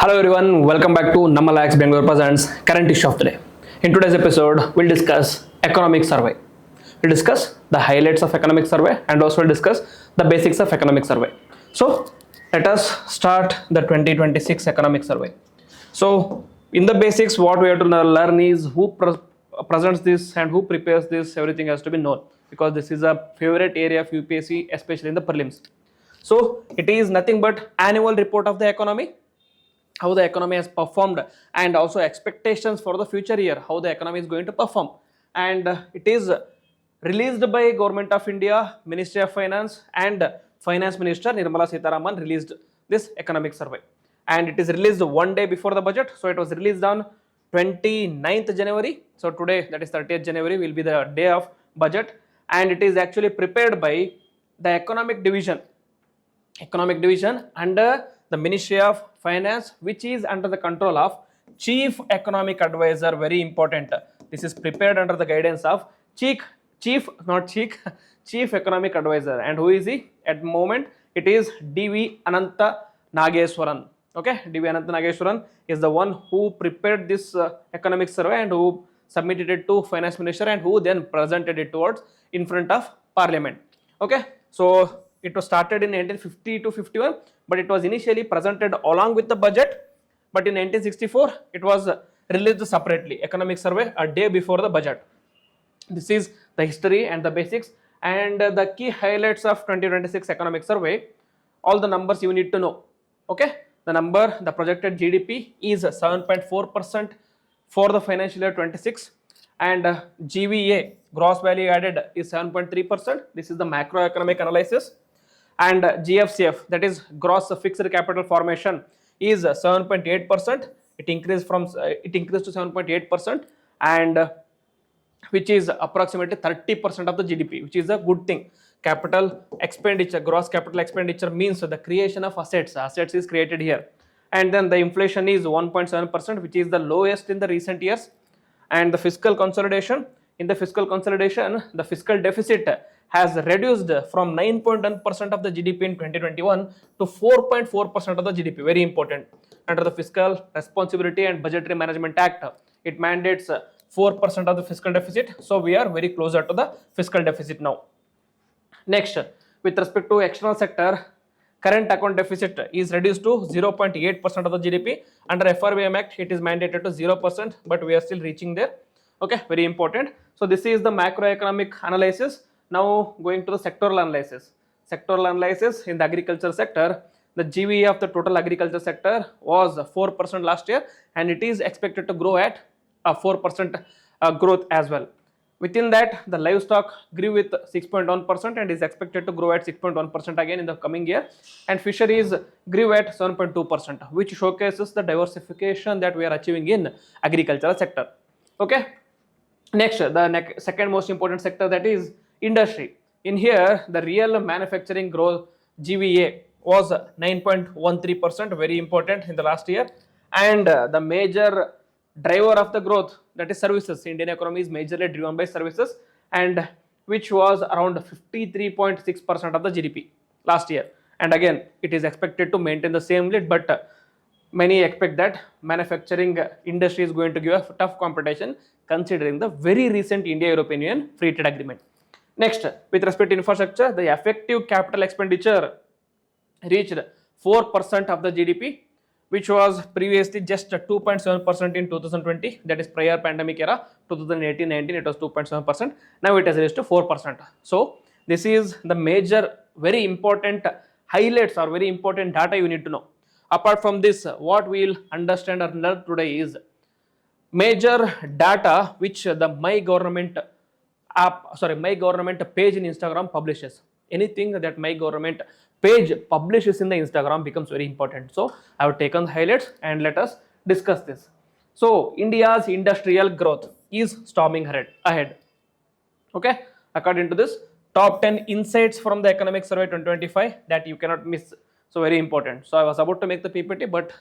Hello everyone, welcome back to Namma Laex Bangalore presents current issue of the day. In today's episode, we'll discuss economic survey. We'll discuss the highlights of economic survey and also we'll discuss the basics of economic survey. So let us start the 2026 economic survey. So in the basics, what we have to learn is who presents this and who prepares this. Everything has to be known because this is a favorite area of UPSC, especially in the prelims. So it is nothing but annual report of the economy, how the economy has performed, and also expectations for the future year, how the economy is going to perform. And it is released by Government of India, Ministry of Finance, and Finance Minister Nirmala Sitharaman released this economic survey. And it is released one day before the budget. So it was released on 29th January. So today, that is 30th January, will be the day of budget. And it is actually prepared by the economic division under the Ministry of Finance, which is under the control of Chief Economic Advisor. Very important. This is prepared under the guidance of Chief Economic Advisor. And who is he? At the moment, it is D.V. Ananta Nageswaran. Okay, D.V. Ananta Nageswaran is the one who prepared this economic survey and who submitted it to Finance Minister and who then presented it towards in front of Parliament. Okay, so it was started in 1950 to 51, but it was initially presented along with the budget. But in 1964, it was released separately, economic survey, a day before the budget. This is the history and the basics and the key highlights of 2026 economic survey. All the numbers you need to know. Okay, the projected GDP is 7.4% for the financial year 26, and GVA, gross value added, is 7.3%. This is the macroeconomic analysis. And GFCF, that is gross fixed capital formation, is 7.8%. It increased to 7.8%, and which is approximately 30% of the GDP, which is a good thing. Capital expenditure, gross capital expenditure means the creation of assets. Assets is created here. And then the inflation is 1.7%, which is the lowest in the recent years. And the fiscal consolidation, the fiscal deficit has reduced from 9.1% of the GDP in 2021 to 4.4% of the GDP. Very important. Under the Fiscal Responsibility and Budgetary Management Act, it mandates 4% of the fiscal deficit. So we are very closer to the fiscal deficit now. Next, with respect to external sector, current account deficit is reduced to 0.8% of the GDP. Under FRBM Act, it is mandated to 0%, but we are still reaching there. Okay, very important. So this is the macroeconomic analysis. Now going to the sectoral analysis. Sectoral analysis in the agriculture sector, the GVA of the total agriculture sector was 4% last year, and it is expected to grow at 4% growth as well. Within that, the livestock grew with 6.1% and is expected to grow at 6.1% again in the coming year. And fisheries grew at 7.2%, which showcases the diversification that we are achieving in agricultural sector. Okay. Next, the second most important sector, that is industry. In here, the real manufacturing growth GVA was 9.13%, very important in the last year. And the major driver of the growth, that is services. Indian economy is majorly driven by services, and which was around 53.6% of the GDP last year. And again, it is expected to maintain the same lead, but many expect that manufacturing industry is going to give a tough competition considering the very recent India-European Union free trade agreement. Next, with respect to infrastructure, the effective capital expenditure reached 4% of the GDP, which was previously just 2.7% in 2020, that is prior pandemic era, 2018-19, it was 2.7%. Now it has reached to 4%. So this is the major, very important highlights or very important data you need to know. Apart from this, what we will understand or learn today is major data which the My Government page in Instagram publishes. Anything that My Government page publishes in the Instagram becomes very important. So I have taken the highlights and let us discuss this. So India's industrial growth is storming ahead. Okay, according to this, top 10 insights from the economic survey 2025 that you cannot miss. So very important. So I was about to make the PPT, but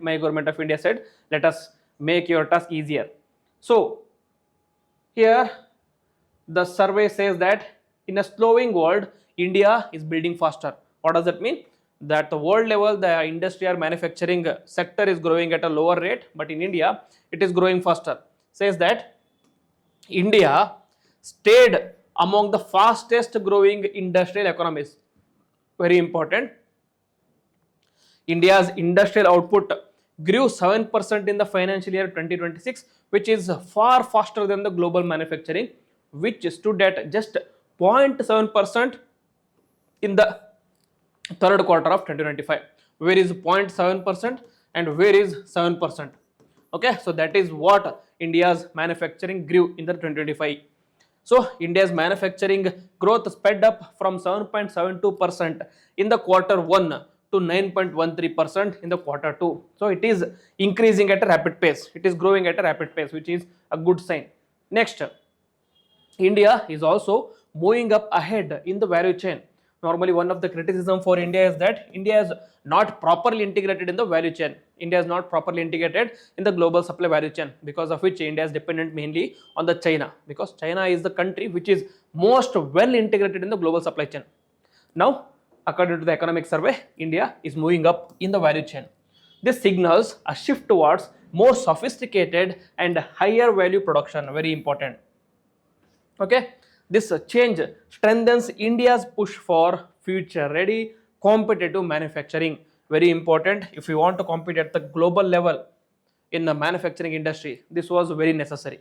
My Government of India said, let us make your task easier. So here the survey says that in a slowing world, India is building faster. What does that mean? that the world level the industry or manufacturing sector is growing at a lower rate, but in India it is growing faster. Says that India stayed among the fastest growing industrial economies. Very important. India's industrial output grew 7% in the financial year 2026, which is far faster than the global manufacturing, which stood at just 0.7% in the third quarter of 2025. Where is 0.7% and where is 7%? Okay, so that is what India's manufacturing grew in the 2025. So India's manufacturing growth sped up from 7.72% in the quarter 1 to 9.13% in the quarter 2. So it is increasing at a rapid pace. It is growing at a rapid pace, which is a good sign. Next, India is also moving up ahead in the value chain. Normally, one of the criticism for India is that India is not properly integrated in the value chain. India is not properly integrated in the global supply value chain, because of which India is dependent mainly on the China, because China is the country which is most well integrated in the global supply chain. Now, according to the economic survey, India is moving up in the value chain. This signals a shift towards more sophisticated and higher value production. Very important. Okay, this change strengthens India's push for future ready competitive manufacturing. Very important. If you want to compete at the global level in the manufacturing industry, this was very necessary.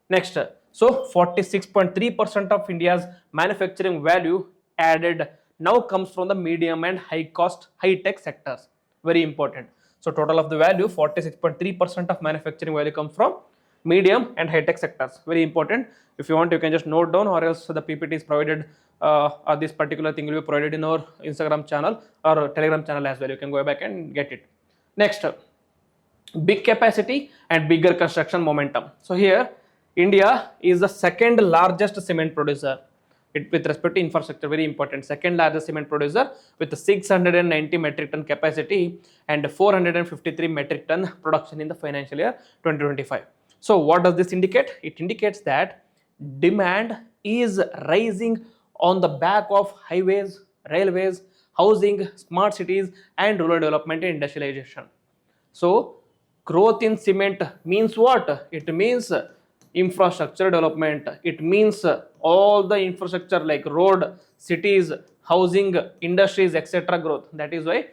Next, so 46.3% of India's manufacturing value added now comes from the medium and high cost high tech sectors. Very important. So total of the value, 46.3% of manufacturing value comes from medium and high tech sectors. Very important. If you want, you can just note down, or else the PPT is provided, or this particular thing will be provided in our Instagram channel or Telegram channel as well. You can go back and get it. Next, big capacity and bigger construction momentum. So here India is the second largest cement producer with respect to infrastructure. Very important. Second largest cement producer with 690 metric ton capacity and 453 metric ton production in the financial year 2025. So what does this indicate? It indicates that demand is rising on the back of highways, railways, housing, smart cities and rural development and industrialization. So growth in cement means what? It means infrastructure development. It means all the infrastructure like road, cities, housing, industries, etc. growth. That is why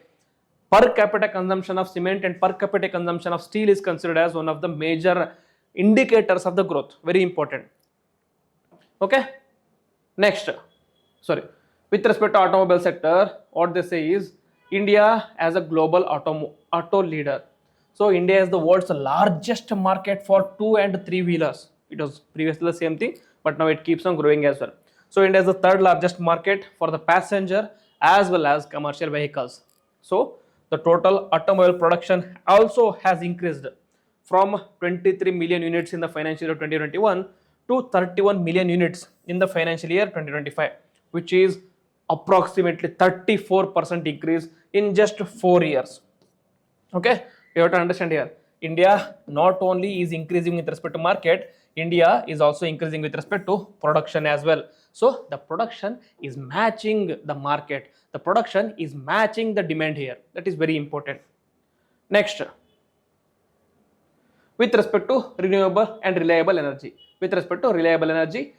per capita consumption of cement and per capita consumption of steel is considered as one of the major indicators of the growth. Very important. Okay. Next, with respect to automobile sector, what they say is India as a global auto leader. So India is the world's largest market for 2 and 3 wheelers. It was previously the same thing, but now it keeps on growing as well. So India is the third largest market for the passenger as well as commercial vehicles. So the total automobile production also has increased from 23 million units in the financial year 2021 to 31 million units in the financial year 2025, which is approximately 34% increase in just 4 years. Okay, you have to understand here, India not only is increasing with respect to market, India is also increasing with respect to production as well. So the production is matching the market. The production is matching the demand here. That is very important. Next, with respect to renewable and reliable energy. With respect to reliable energy,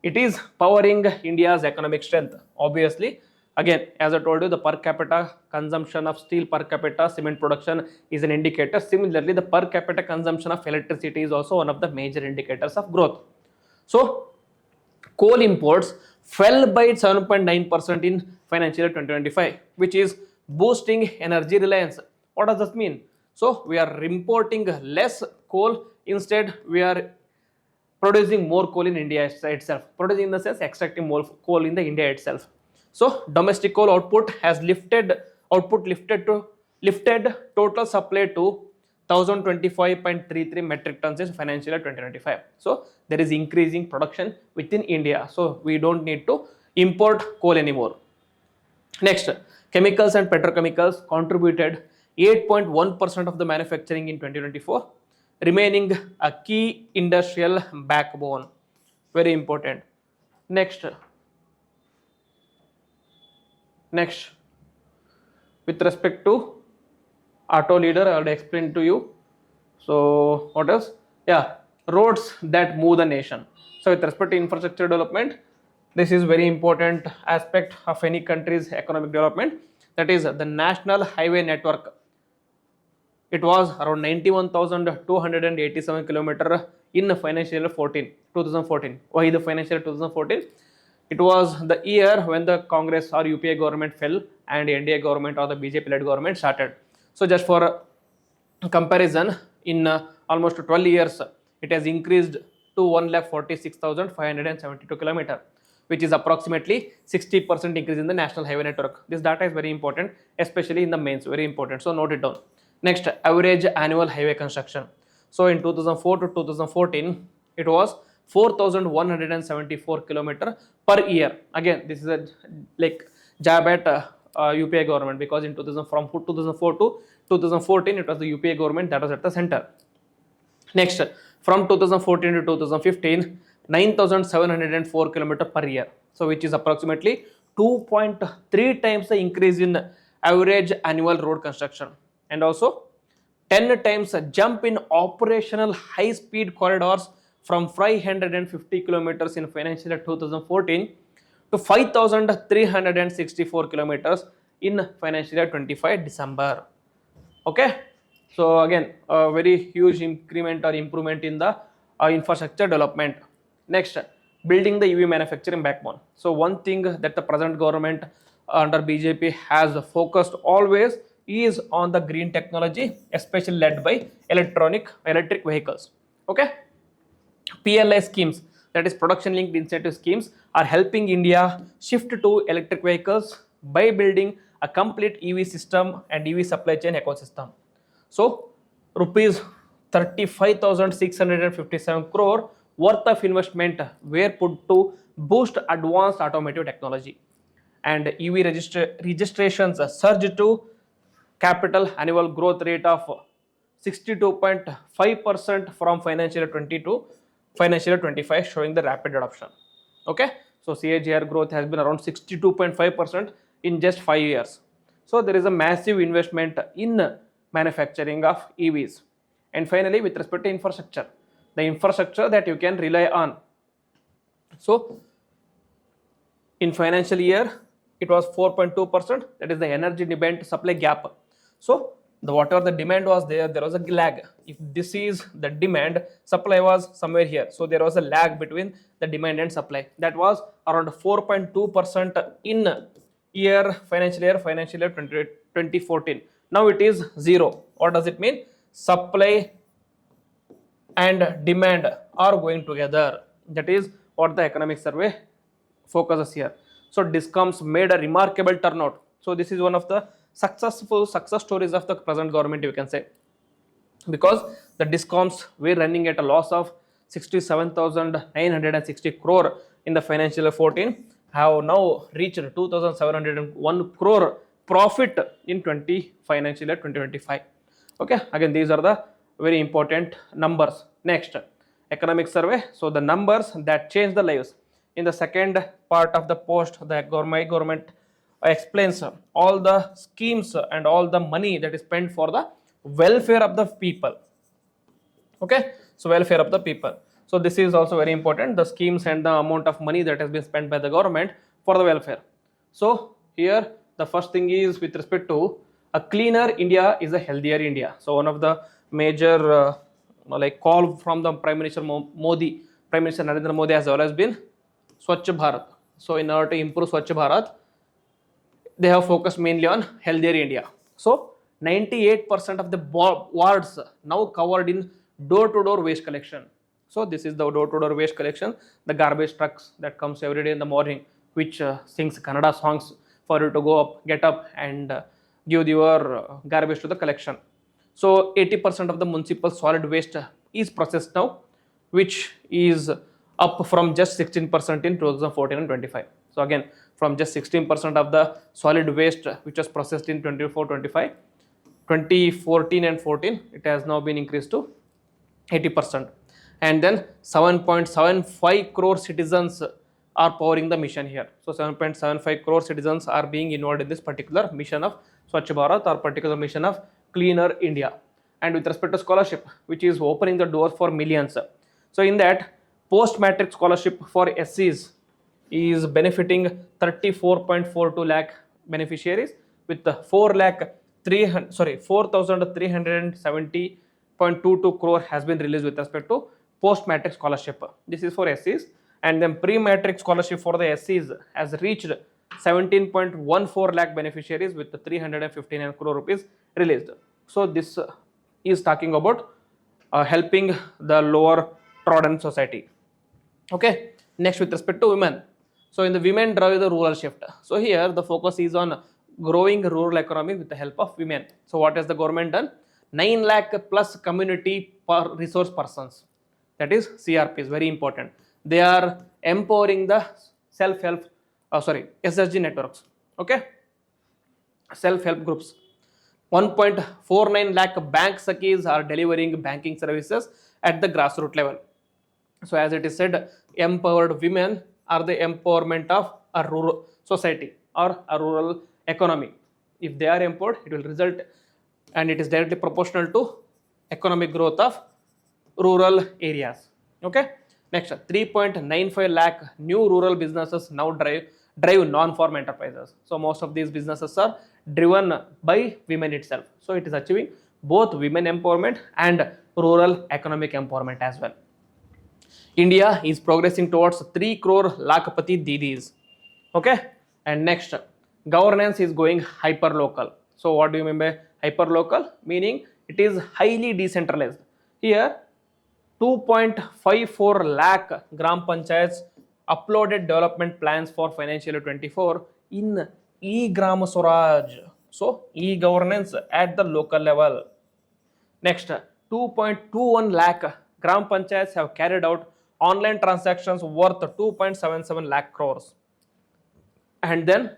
it is powering India's economic strength. Obviously, again, as I told you, the per capita consumption of steel per capita cement production is an indicator. Similarly, the per capita consumption of electricity is also one of the major indicators of growth. So, coal imports fell by 7.9% in financial year 2025, which is boosting energy reliance. What does this mean? So, we are importing less coal, instead we are producing more coal in India itself. Producing in the sense extracting more coal in the India itself. So domestic coal output has lifted total supply to 1025.33 metric tons in financial year 2025. So there is increasing production within India. So we don't need to import coal anymore. Next, chemicals and petrochemicals contributed 8.1% of the manufacturing in 2024, remaining a key industrial backbone. Very important. Next, with respect to auto leader, I already explained to you. So what else? Yeah, roads that move the nation. So with respect to infrastructure development, this is very important aspect of any country's economic development. That is the national highway network. It was around 91,287 kilometer in financial year 2014. Why the financial year 2014? It was the year when the Congress or UPA government fell and NDA government or the BJP led government started. So just for comparison, in almost 12 years, it has increased to 1,46,572 kilometer, which is approximately 60% increase in the national highway network. This data is very important, especially in the mains, very important. So note it down. Next, average annual highway construction. So in 2004 to 2014, it was 4,174 kilometer per year. Again, this is a like jab at UPA government, because in 2000 from 2004 to 2014, it was the UPA government that was at the center. Next, from 2014 to 2015, 9,704 kilometer per year. So which is approximately 2.3 times the increase in average annual road construction, and also 10 times a jump in operational high speed corridors from 550 kilometers in financial year 2014 to 5,364 kilometers in financial year 25 December. Okay, so again a very huge increment or improvement in the infrastructure development. Next, building the EV manufacturing backbone. So one thing that the present government under BJP has focused always is on the green technology, especially led by electric vehicles. Okay, PLI schemes, that is production linked incentive schemes, are helping India shift to electric vehicles by building a complete EV system and EV supply chain ecosystem. So rupees 35,657 crore worth of investment were put to boost advanced automotive technology, and EV registrations surged to capital annual growth rate of 62.5% from financial year 20 to financial year 25, showing the rapid adoption. Okay, so CAGR growth has been around 62.5% in just 5 years. So there is a massive investment in manufacturing of EVs. And finally, with respect to infrastructure, the infrastructure that you can rely on. So in financial year, it was 4.2%, that is the energy demand to supply gap. So whatever the demand was there was a lag. If this is the demand, supply was somewhere here, so there was a lag between the demand and supply. That was around 4.2% in financial year 2014. Now it is 0. What does it mean? Supply and demand are going together. That is what the economic survey focuses here. So discoms made a remarkable turnout. So this is one of the success stories of the present government, you can say, because the discoms were running at a loss of 67,960 crore in the financial year 14, have now reached 2,701 crore profit in financial year 2025. Okay, again these are the very important numbers. Next, economic survey. So the numbers that change the lives. In the second part of the post, the government explains all the schemes and all the money that is spent for the welfare of the people. Okay, so welfare of the people. So this is also very important, the schemes and the amount of money that has been spent by the government for the welfare. So here the first thing is with respect to a cleaner India is a healthier India. So one of the major like call from the Prime Minister Modi, Prime Minister Narendra Modi has always been Swachh Bharat. So in order to improve Swachh Bharat, they have focused mainly on healthier India. So 98% of the wards now covered in door-to-door waste collection. So this is the door-to-door waste collection, the garbage trucks that comes every day in the morning, which sings Kannada songs for you to go up, get up and give your garbage to the collection. So 80% of the municipal solid waste is processed now, which is up from just 16% in 2014 and 25. So again, from just 16% of the solid waste which was processed in 24-25, 2014 and 14, it has now been increased to 80%. And then 7.75 crore citizens are powering the mission here. So 7.75 crore citizens are being involved in this particular mission of Swachh Bharat or particular mission of Cleaner India. And with respect to scholarship, which is opening the doors for millions. So in that, post-matric scholarship for SCs is benefiting 34.42 lakh beneficiaries with 4,370.22 crore has been released with respect to post-matric scholarship. This is for SCs. And then pre-matric scholarship for the SCs has reached 17.14 lakh beneficiaries with 359 crore rupees released. So this is talking about helping the lower trodden society. Okay, next with respect to women. So in the women drive the rural shift. So here the focus is on growing rural economy with the help of women. So what has the government done? 9 lakh plus community resource persons. That is CRP is very important. They are empowering the self-help, SSG networks. Okay, self-help groups. 1.49 lakh bank sakis are delivering banking services at the grassroots level. So as it is said, empowered women are the empowerment of a rural society or a rural economy. If they are empowered, it will result and it is directly proportional to economic growth of rural areas. Okay. Next, 3.95 lakh new rural businesses now drive non-farm enterprises. So most of these businesses are driven by women itself. So it is achieving both women empowerment and rural economic empowerment as well. India is progressing towards 3 crore Lakpati Didis. Okay. And next, governance is going hyper local. So what do you mean by hyper local? Meaning it is highly decentralized. Here 2.54 lakh gram panchayats uploaded development plans for financial year 24 in e-Gram Swaraj. So e-governance at the local level. Next, 2.21 lakh gram panchayats have carried out online transactions worth 2.77 lakh crores. And then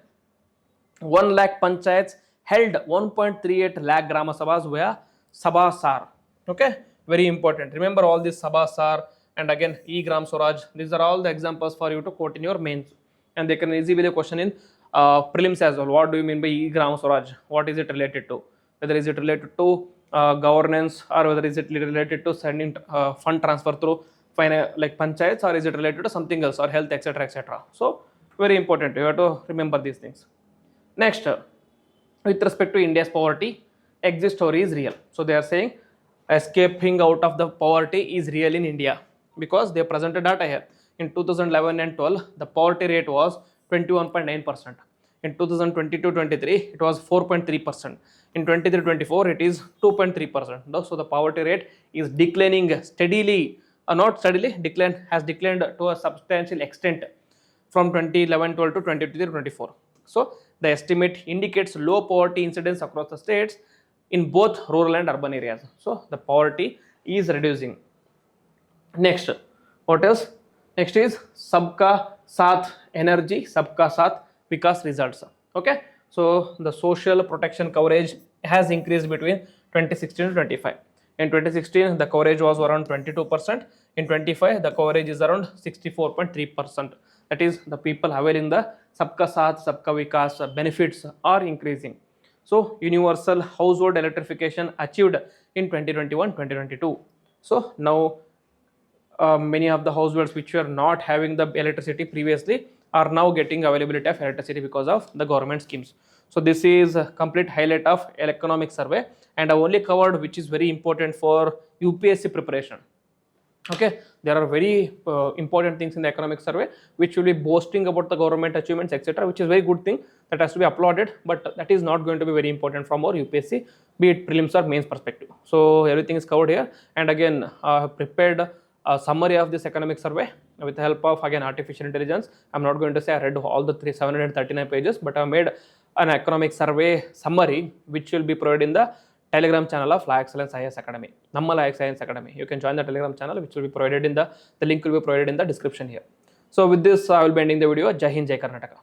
1 lakh panchayats held 1.38 lakh Grama Sabhas via Sabhasar. Okay, very important. Remember all these Sabhasar and again e-Gram Swaraj. These are all the examples for you to quote in your mains. And they can easily be the question in prelims as well. What do you mean by e-Gram Swaraj? What is it related to? Whether is it related to governance or whether is it related to sending fund transfer through like panchayats, or is it related to something else or health, etc., etc. So very important. You have to remember these things. Next, with respect to India's poverty, exit story is real. So they are saying escaping out of the poverty is real in India because they presented data here. In 2011 and 12, the poverty rate was 21.9%. In 2022-23, it was 4.3%. In 23-24, it is 2.3%. So the poverty rate is declining steadily, not steadily, has declined to a substantial extent from 2011-12 to 2023-24. So the estimate indicates low poverty incidence across the states in both rural and urban areas. So the poverty is reducing. Next, what else? Next is Sabka Saath Energy, Sabka Saath Vikas results. Okay, so the social protection coverage has increased between 2016 to 25. In 2016, the coverage was around 22%. In 25, the coverage is around 64.3%. That is, the people availing the Sabka Saath, Sabka Vikas benefits are increasing. So, universal household electrification achieved in 2021-2022. So, now many of the households which were not having the electricity previously are now getting availability of electricity because of the government schemes. So, this is a complete highlight of economic survey, and I only covered which is very important for UPSC preparation. Okay, there are very important things in the economic survey which will be boasting about the government achievements, etc., which is very good thing that has to be applauded, but that is not going to be very important from our UPSC, be it prelims or mains perspective. So everything is covered here, and again I have prepared a summary of this economic survey with the help of again artificial intelligence. I'm not going to say I read all the 739 pages, but I made an economic survey summary which will be provided in the Telegram channel of LaExcellence IAS Academy, Namma Laex IAS Academy. You can join the Telegram channel, which will be provided in the link will be provided in the description here. So with this, I will be ending the video. Jai Hind, Jai Karnataka.